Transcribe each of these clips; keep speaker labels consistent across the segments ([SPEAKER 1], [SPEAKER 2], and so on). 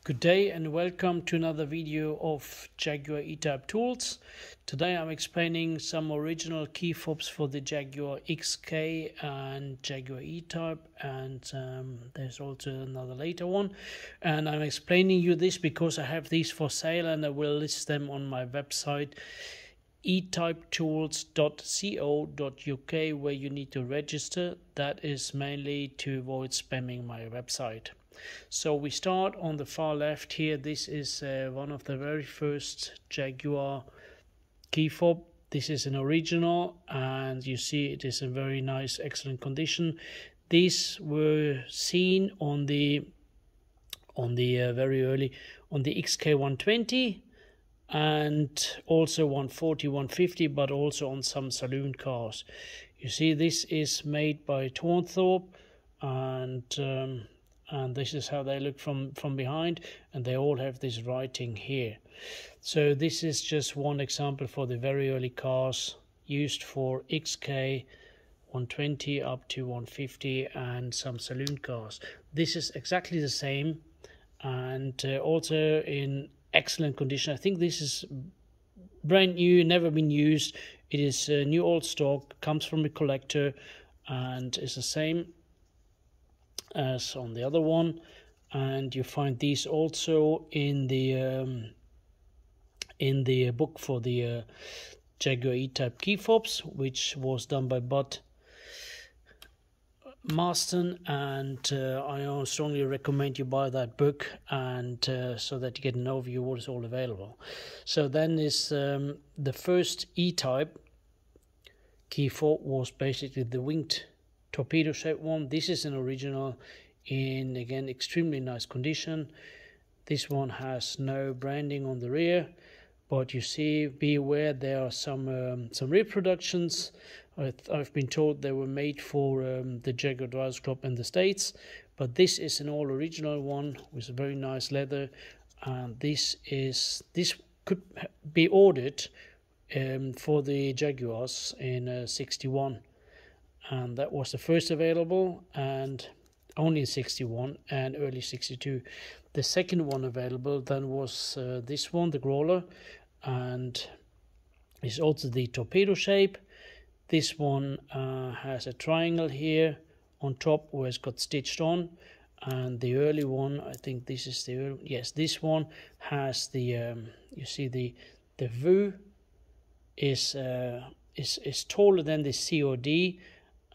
[SPEAKER 1] Good day and welcome to another video of Jaguar E Type tools. Today I'm explaining some original key fobs for the Jaguar XK and Jaguar E Type, and there's also another later one. And I'm explaining you this because I have these for sale and I will list them on my website etypetools.co.uk, where you need to register. That is mainly to avoid spamming my website. So we start on the far left here. This is one of the very first Jaguar key fob. This is an original, and you see it is in very nice, excellent condition. These were seen on the very early on the XK 120 and also 140, 150, but also on some saloon cars. You see, this is made by Tornthorpe, and this is how they look from behind, and they all have this writing here. So this is just one example for the very early cars used for XK 120 up to 150 and some saloon cars. This is exactly the same, and also in excellent condition. I think this is brand new, never been used. It is new old stock, comes from a collector, and is the same as on the other one. And you find these also in the book for the Jaguar E Type key fobs, which was done by Bud Marston, and I strongly recommend you buy that book, and so that you get an overview of what is all available. So then is the first E-Type key fob was basically the winged torpedo shaped one. This is an original in, again, extremely nice condition. This one has no branding on the rear, but you see, be aware there are some reproductions. I've been told they were made for the Jaguar Drivers Club in the States, but this is an all original one with a very nice leather, and this could be ordered for the Jaguars in 61, and that was the first available, and only in 61 and early 62. The second one available then was this one, the Growler, and it's also the torpedo shape. This one has a triangle here on top where it's got stitched on, and the early one, I think this is the early, yes, this one has the you see the V is taller than the COD,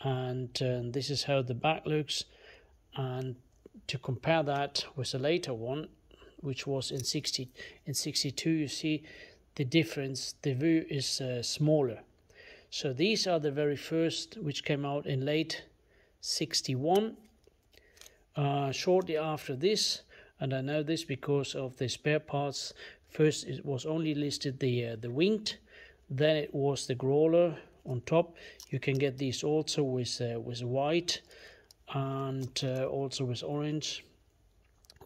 [SPEAKER 1] and this is how the back looks. And to compare that with the later one, which was in 62, you see the difference. The V is smaller. So these are the very first, which came out in late 61. Shortly after this, and I know this because of the spare parts, first it was only listed the winged, then it was the Growler on top. You can get these also with white and also with orange,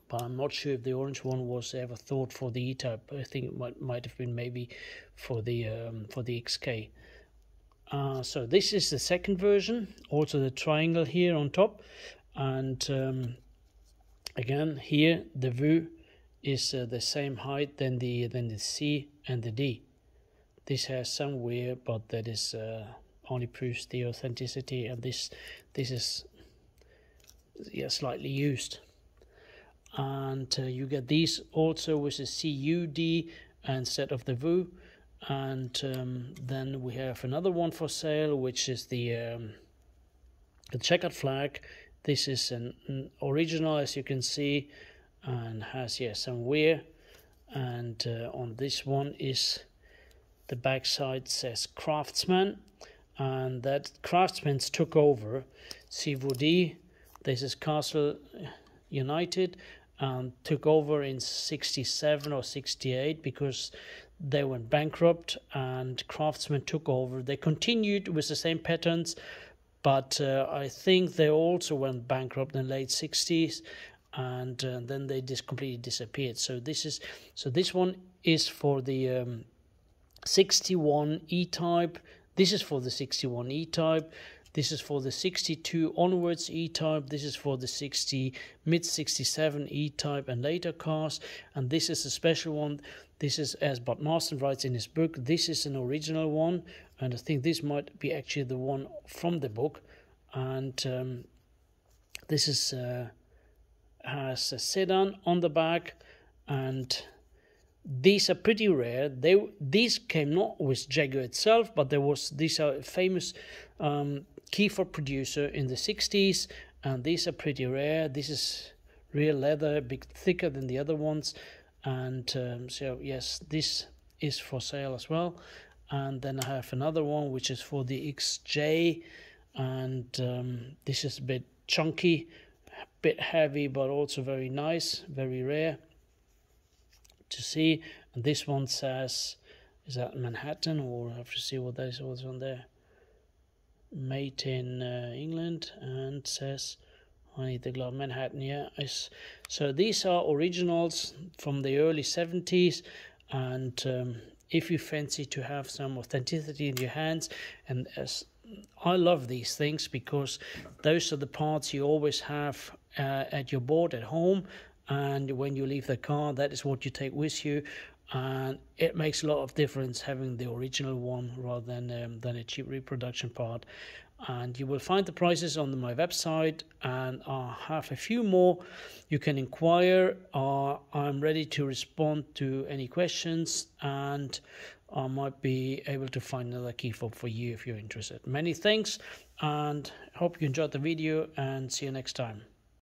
[SPEAKER 1] but I'm not sure if the orange one was ever thought for the E-Type. I think it might have been maybe for the XK. So this is the second version, also the triangle here on top, and again here the V is the same height than the C and the D. This has some wear, but that is only proves the authenticity, and this is, yeah, slightly used. And you get these also with a CUD instead of the V. And then we have another one for sale, which is the checkered flag. This is an original, as you can see, and has, yeah, some wear. And on this one is the backside says Craftsman, and that Craftsman's took over CVD. This is Castle United, and took over in 67 or 68 because they went bankrupt, and Craftsman took over. They continued with the same patterns, but I think they also went bankrupt in the late 60s, and then they just completely disappeared. So this one is for the 61 E-Type. This is for the 61 E-Type. This is for the 62 onwards E-Type. This is for the mid 67 E-Type and later cars. And this is a special one. This is, as Bud Marston writes in his book, this is an original one. And I think this might be actually the one from the book. And this is has a sedan on the back, and these are pretty rare. These came not with Jaguar itself, but these are a famous key fob producer in the 60s, and these are pretty rare. This is real leather, a bit thicker than the other ones, and so yes, this is for sale as well. And then I have another one which is for the XJ, and this is a bit chunky, a bit heavy, but also very nice, very rare to see. And this one says, is that Manhattan, or I have to see what that is, what's on there. Made in England, and says, I need the glove, Manhattan. Yeah, so these are originals from the early 70s, and if you fancy to have some authenticity in your hands, and as I love these things because those are the parts you always have at your board at home, and when you leave the car, that is what you take with you. And it makes a lot of difference having the original one rather than a cheap reproduction part. And you will find the prices on my website, and I have a few more. You can inquire. I'm ready to respond to any questions, and I might be able to find another key fob for you if you're interested. Many thanks, and hope you enjoyed the video, and see you next time.